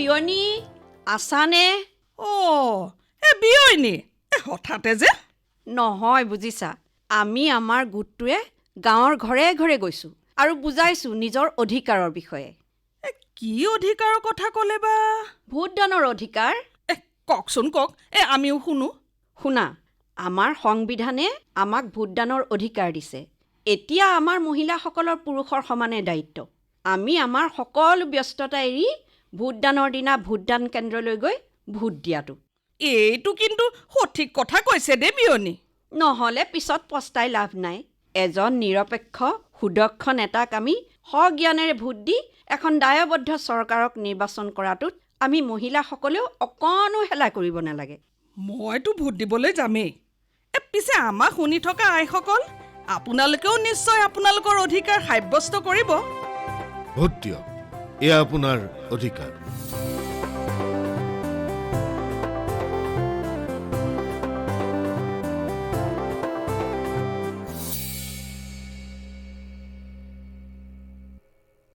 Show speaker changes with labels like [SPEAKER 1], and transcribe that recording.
[SPEAKER 1] বিয়নী আছানে?
[SPEAKER 2] বিয়নী হঠাতে যে
[SPEAKER 1] নহয় বুজিছা, আমি আমাৰ গোটটোৱে গাঁৱৰ ঘৰে ঘৰে গৈছোঁ আৰু বুজাইছোঁ নিজৰ অধিকাৰৰ বিষয়ে।
[SPEAKER 2] কি অধিকাৰৰ কথা ক'লে বা?
[SPEAKER 1] ভোটদানৰ অধিকাৰ।
[SPEAKER 2] কওকচোন কওক, আমিও শুনো।
[SPEAKER 1] শুনা, আমাৰ সংবিধানে আমাক ভোটদানৰ অধিকাৰ দিছে। এতিয়া আমাৰ মহিলাসকলৰ পুৰুষৰ সমানে দায়িত্ব। আমি আমাৰ সকলো ব্যস্ততা এৰি ভোটদানৰ দিনা ভোটদান কেন্দ্ৰলৈ গৈ ভোট দিয়াটো।
[SPEAKER 2] এইটো কিন্তু সঠিক কথা কৈছে দেই বিয়নী।
[SPEAKER 1] নহ'লে পিছত পস্তাই লাভ নাই। এজন নিৰপেক্ষ সুদক্ষ নেতাক আমি সজ্ঞানেৰে ভোট দি এখন দায়বদ্ধ চৰকাৰক নিৰ্বাচন কৰাটোত আমি মহিলাসকলেও অকণো হেলা কৰিব নালাগে।
[SPEAKER 2] মইতো ভোট দিবলৈ যামেই। পিছে আমাক শুনি থকা আইসকল, আপোনালোকেও নিশ্চয় আপোনালোকৰ অধিকাৰ সাব্যস্ত কৰিব।
[SPEAKER 3] ভোট দিয়ক, এয়া আপোনাৰ অধিকাৰ।